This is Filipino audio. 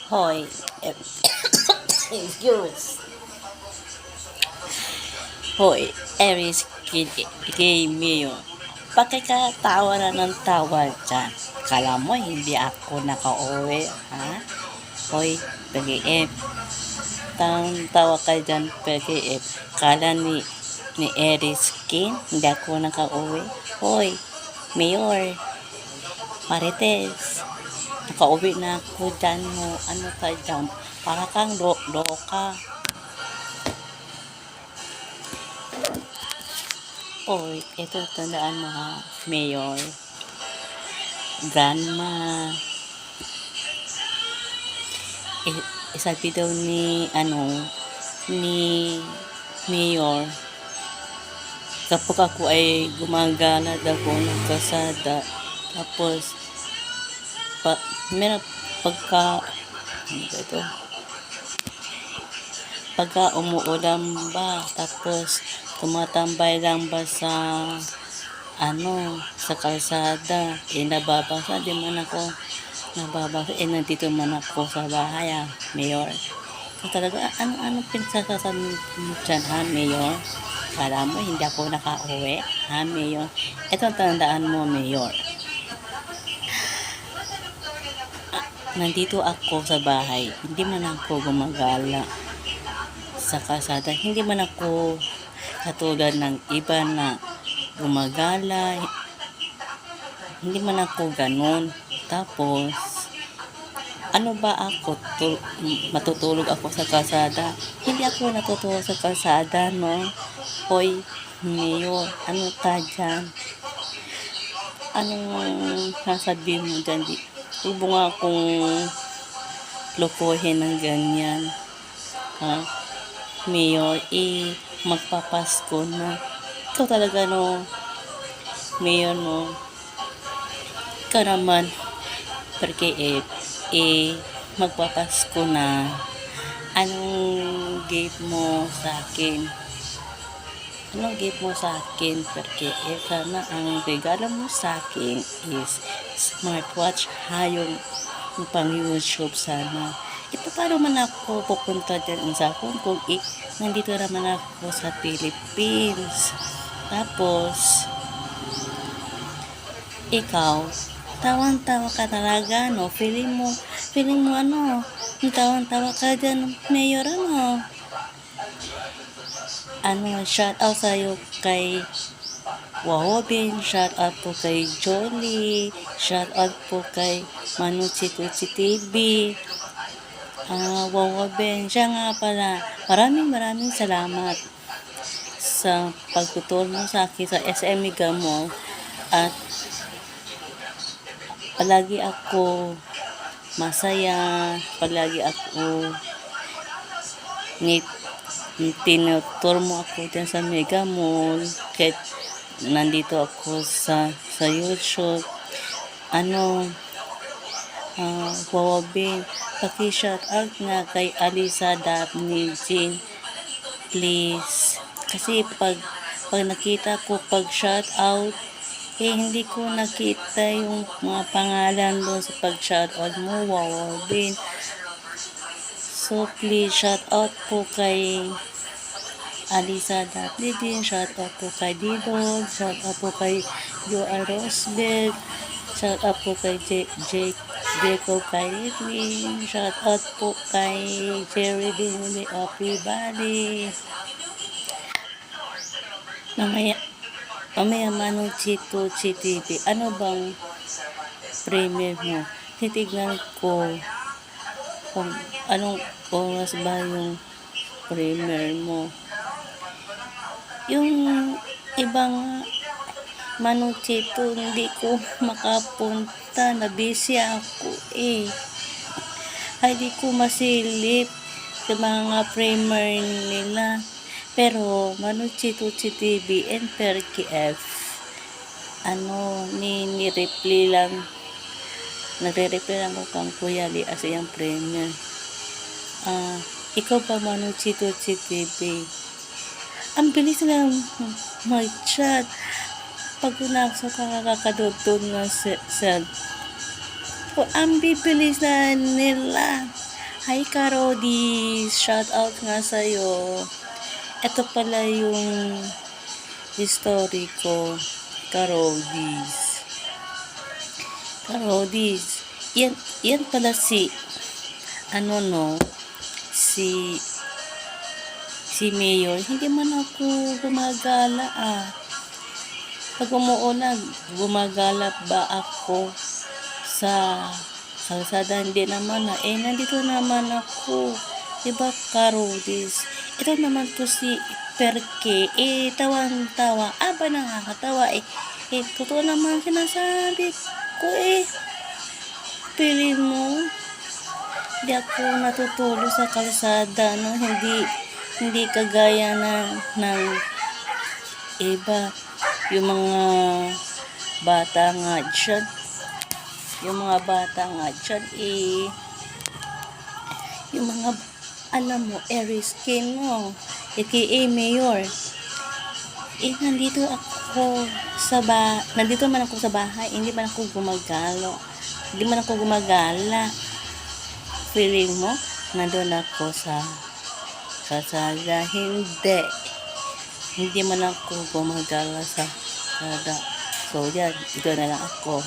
Hoy, excuse. Hoy, Aries Gay Mayo. Pakikatawa na ng tawa dyan. Kala mo hindi ako nakauwi, ha? Hoy, PGF. Tawa ka dyan, PGF. Kala ni Aries King, hindi ako nakauwi. Hoy, Mayor, Marites. Nakauwi na ako dyan mo. Ano ka dyan? Para kang loka. Oy, ito tandaan mo ha, Mayor, Grandma. Sabi daw ni Mayor, kapag ako ay gumagala daw ko ng kasada, tapos, meron ano ba ito? Pagka umuulan ba, tapos tumatambay lang ba sa sa kalsada, nababasa, di man ako nababasa, nandito man ako sa bahay, Mayor. So, talaga, ano pinagsasasabi mo dyan, ha, Mayor? Kala mo, hindi ako nakauwi, ha, Mayor? Ito ang tandaan mo, Mayor. Nandito ako sa bahay, hindi man ako gumagala sa kalsada, hindi man ako katulad ng iba na gumagala, hindi man ako ganun. Tapos, ano ba ako? Matutulog ako sa kalsada? Hindi ako natutulog sa kalsada, no? Hoy, Mayor, ano ka dyan? Anong sasabihin mo dyan? Huwag mo nga akong lokohin ng ganyan. Ha? Mayor, magpapasko na. Ikaw talaga, no? Mayor, no? Ikaw naman, porque magpapasko na. Anong gift mo sa akin? Anong gift mo sa akin? Porque sana ang regalo mo sa akin is smartwatch, yung pang YouTube sana. Paano man ako pupunta dyan sa Hong Kong? Nandito naman ako sa Philippines. Tapos, ikaw, tawang-tawa ka talaga, no? Feeling mo tawang-tawa ka dyan, Mayor, shout out sa'yo kay Wahobin, shout out po kay Jolly, shout out po kay Manuchituchi TV, Wahobin, siya nga pala, maraming salamat sa pagtutulong mo sa akin sa SM Mega Mall, at palagi ako masaya, palagi ako tinutur mo ako dyan sa Mega Mall, kahit nandito ako sa YouTube. Wawabing, paki-shout out nga kay Alisa Daphne Jean, please. Kasi pag nakita ko pag shout out, hindi ko nakita yung mga pangalan doon sa pag shout out mo, Wawabing. So please, shout out po kay Alisa Daphne Jean, shout out po kay Didon, shout out po kay Joa Rosberg, shout out po kay Jacob Kairin, shout out po kay Jerry Dingley of Valley. Mamaya manong Chito TV, ano bang premiere mo? Titignan ko kung anong oras ba yung premiere mo. Yung ibang Manuchito, hindi ko makapunta, na busy ako hindi ko masilip sa mga premiere nila. Pero Manuchito TV and PerkyF, ni-reply lang, nagre-reply lang ko kang Kuya Lee as yung premiere. Ikaw pa, Manuchito TV, ang bilis na mag-chat. Pag nasa kakakadudod na ang bibilis na nila. Hi Karodi, shout out nga sa'yo. Ito pala yung history ko, Karodis. Karodis, yan pala si, ano no, si Mayor. Hindi man ako gumagala Pag umuulan, gumagala ba ako sa kalsada? Hindi naman nandito naman ako. Diba, Karodis? Ito naman po si Perke. Tawan-tawa. Ba nakakatawa totoo naman sinasabi ko Pili mo, hindi ako natutulog sa kalsada, no? Hindi kagaya ng iba. Yung mga bata nga dyan, yung mga, alam mo, airy skin mo, aka Mayor. Nandito man ako sa bahay, hindi man ako gumagala. Feeling mo, nandun ako sa kalsada. Hindi man ako gumagala sa kalsada. So, yan, ito na lang ako.